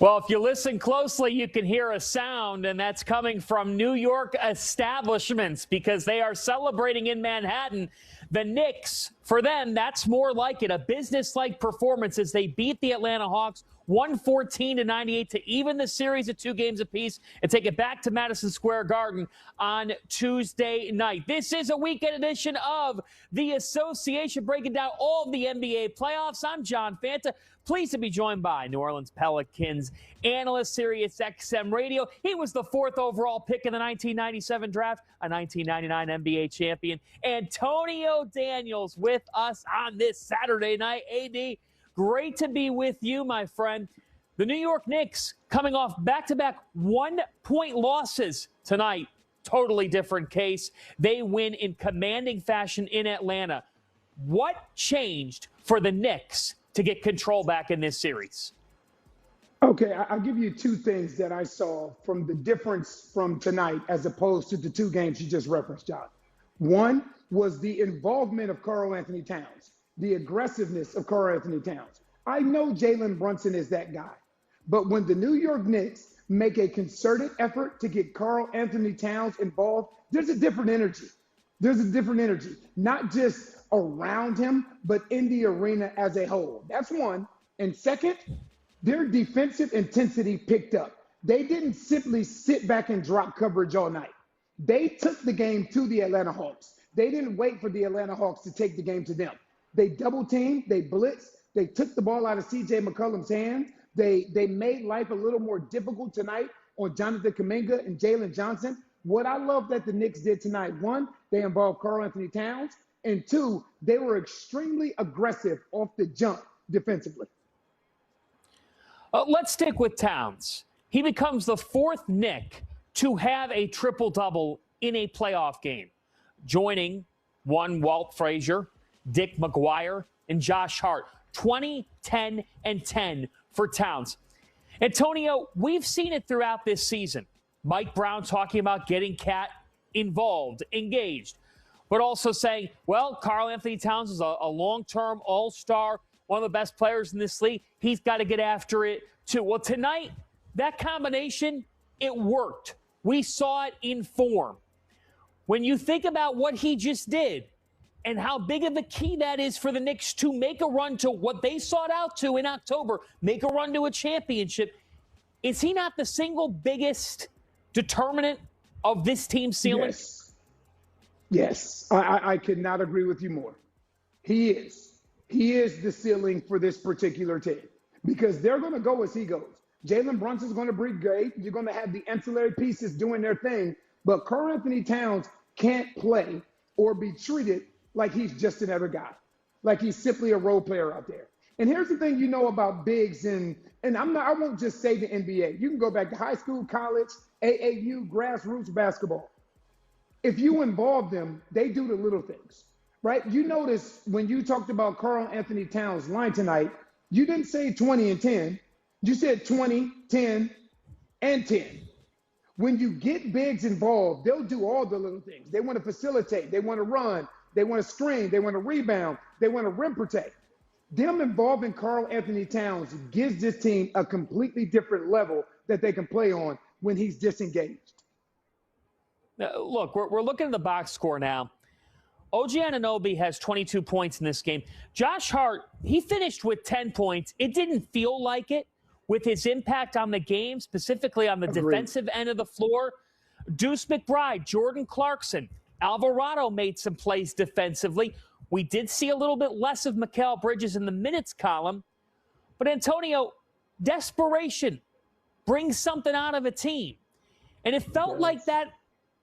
Well, if you listen closely, you can hear a sound, and that's coming from New York establishments because they are celebrating in Manhattan. The Knicks, for them, that's more like it, a business-like performance as they beat the Atlanta Hawks 114-98 to even the series at 2 games apiece and take it back to Madison Square Garden on Tuesday night. This is a weekend edition of The Association, breaking down all of the NBA playoffs. I'm John Fanta. Pleased to be joined by New Orleans Pelicans analyst, Sirius XM Radio. He was the 4th overall pick in the 1997 draft, a 1999 NBA champion. Antonio Daniels with us on this Saturday night. AD, great to be with you, my friend. The New York Knicks coming off back-to-back 1-point losses tonight. Totally different case. They win in commanding fashion in Atlanta. What changed for the Knicks to get control back in this series? Okay, I'll give you 2 things that I saw from the difference from tonight as opposed to the 2 games you just referenced, John. One was the involvement of Karl Anthony Towns, the aggressiveness of Karl Anthony Towns. I know Jalen Brunson is that guy, but when the New York Knicks make a concerted effort to get Karl Anthony Towns involved, there's a different energy. There's a different energy, not just around him, but in the arena as a whole. That's one. And second, their defensive intensity picked up. They didn't simply sit back and drop coverage all night. They took the game to the Atlanta Hawks. They didn't wait for the Atlanta Hawks to take the game to them. They double teamed, they blitzed, they took the ball out of C.J. McCollum's hands. They made life a little more difficult tonight on Jonathan Kuminga and Jalen Johnson. What I love that the Knicks did tonight, 1, they involved Karl Anthony Towns, and 2, they were extremely aggressive off the jump defensively. Let's stick with Towns. He becomes the 4th Knick to have a triple-double in a playoff game, joining Walt Frazier, Dick McGuire, and Josh Hart. 20, 10, and 10 for Towns. Antonio, we've seen it throughout this season. Mike Brown talking about getting Cat involved, engaged, but also saying, well, Karl Anthony Towns is a long-term all-star, one of the best players in this league. He's got to get after it, too. Well, tonight, that combination, it worked. We saw it in form. When you think about what he just did and how big of a key that is for the Knicks to make a run to what they sought out to in October, make a run to a championship, is he not the single biggest determinant of this team's ceiling? Yes. I could not agree with you more. He is. He is the ceiling for this particular team because they're going to go as he goes. Jalen Brunson's going to be great. You're going to have the ancillary pieces doing their thing, but Karl Anthony Towns can't play or be treated like he's just another guy, like he's simply a role player out there. And here's the thing you know about bigs, and I won't just say the NBA. You can go back to high school, college, AAU, grassroots basketball. If you involve them, they do the little things, right? You notice when you talked about Karl Anthony Towns' line tonight, you didn't say 20 and 10. You said 20, 10, and 10. When you get bigs involved, they'll do all the little things. They want to facilitate. They want to run. They want to screen. They want to rebound. They want to rim protect. Them involving Karl Anthony Towns gives this team a completely different level that they can play on when he's disengaged. Look, we're looking at the box score now. OG Anunoby has 22 points in this game. Josh Hart, he finished with 10 points. It didn't feel like it with his impact on the game, specifically on the defensive end of the floor. Deuce McBride, Jordan Clarkson, Alvarado made some plays defensively. We did see a little bit less of Mikal Bridges in the minutes column. But Antonio, desperation brings something out of a team. And it felt like that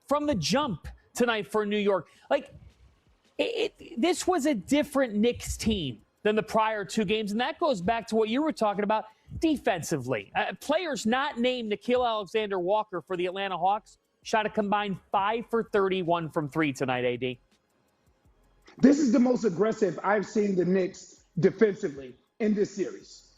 from the jump tonight for New York. Like, this was a different Knicks team than the prior 2 games. And that goes back to what you were talking about defensively. Players not named Nickeil Alexander-Walker for the Atlanta Hawks shot a combined 5 for 31 from 3 tonight, AD. This is the most aggressive I've seen the Knicks defensively in this series.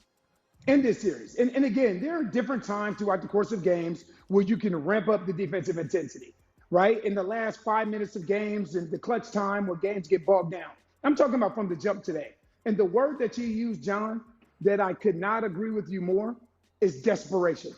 And again, there are different times throughout the course of games where you can ramp up the defensive intensity, right? In the last 5 minutes of games and the clutch time where games get bogged down. I'm talking about from the jump today. And the word that you used, John, that I could not agree with you more, is desperation.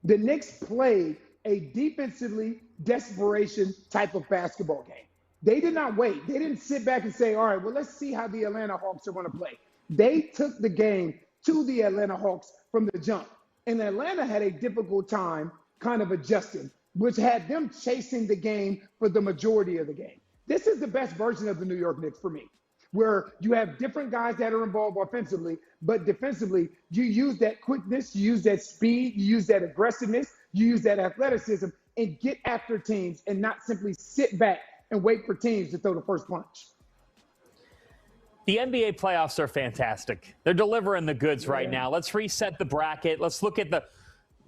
The Knicks played a defensively desperation type of basketball game. They did not wait. They didn't sit back and say, all right, well, let's see how the Atlanta Hawks are going to play. They took the game to the Atlanta Hawks from the jump. And Atlanta had a difficult time kind of adjusting, which had them chasing the game for the majority of the game. This is the best version of the New York Knicks for me, where you have different guys that are involved offensively, but defensively, you use that quickness, you use that speed, you use that aggressiveness, you use that athleticism, and get after teams and not simply sit back and wait for teams to throw the first punch. The NBA playoffs are fantastic. They're delivering the goods right now. Let's reset the bracket. Let's look at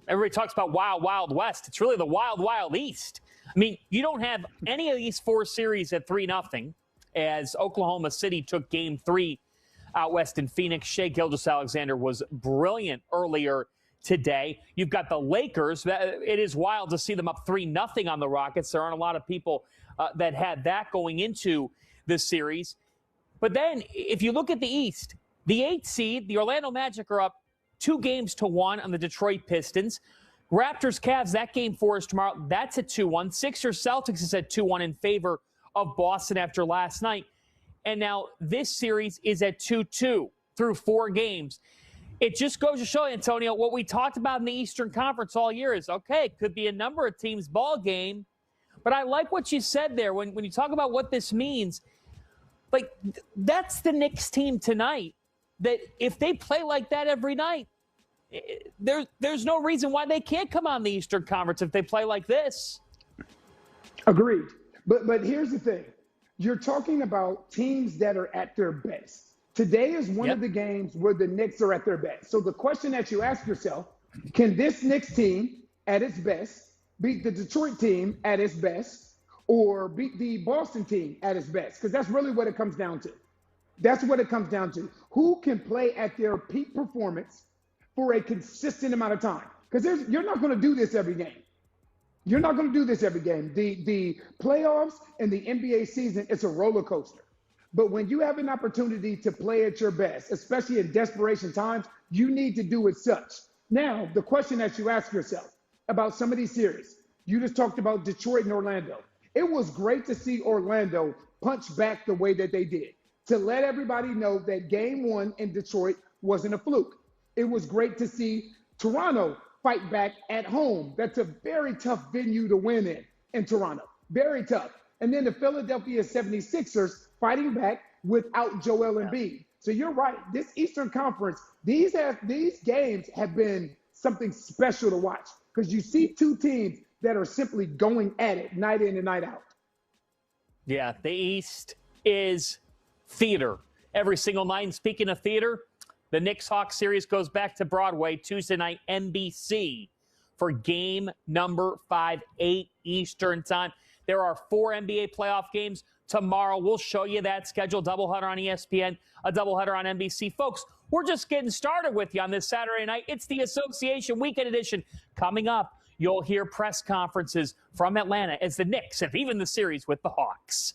everybody talks about Wild, Wild West. It's really the Wild, Wild East. I mean, you don't have any of these four series at 3-0 as Oklahoma City took game 3 out west in Phoenix. Shai Gilgeous-Alexander was brilliant earlier today. You've got the Lakers. It is wild to see them up 3-0 on the Rockets. There aren't a lot of people that had that going into this series. But then if you look at the East, the 8th seed, the Orlando Magic are up 2-1 on the Detroit Pistons. Raptors, Cavs, that game 4 is tomorrow. That's at 2-1. Sixers, Celtics is at 2-1 in favor of Boston after last night. And now this series is at 2-2 through 4 games. It just goes to show, Antonio, what we talked about in the Eastern Conference all year is, okay, it could be a number of teams' ball game. But I like what you said there when you talk about what this means. Like, that's the Knicks team tonight, that if they play like that every night, there's no reason why they can't come on the Eastern Conference if they play like this. Agreed. But here's the thing. You're talking about teams that are at their best. Today is one of the games where the Knicks are at their best. So the question that you ask yourself, can this Knicks team at its best beat the Detroit team at its best or beat the Boston team at its best? Because that's really what it comes down to. That's what it comes down to. Who can play at their peak performance for a consistent amount of time? Because you're not going to do this every game. You're not going to do this every game. The playoffs and the NBA season, it's a roller coaster. But when you have an opportunity to play at your best, especially in desperation times, you need to do it such. Now, the question that you ask yourself about some of these series, you just talked about Detroit and Orlando. It was great to see Orlando punch back the way that they did, to let everybody know that game 1 in Detroit wasn't a fluke. It was great to see Toronto fight back at home. That's a very tough venue to win in Toronto. Very tough. And then the Philadelphia 76ers fighting back without Joel Embiid. So you're right. This Eastern Conference, these games have been something special to watch because you see two teams that are simply going at it night in and night out. Yeah, the East is theater every single night. And speaking of theater, the Knicks-Hawks series goes back to Broadway Tuesday night, NBC, for game number 5, 8 Eastern time. There are 4 NBA playoff games tomorrow. We'll show you that schedule. Doubleheader on ESPN, a doubleheader on NBC. Folks, we're just getting started with you on this Saturday night. It's the Association Weekend Edition. Coming up, you'll hear press conferences from Atlanta as the Knicks have even the series with the Hawks.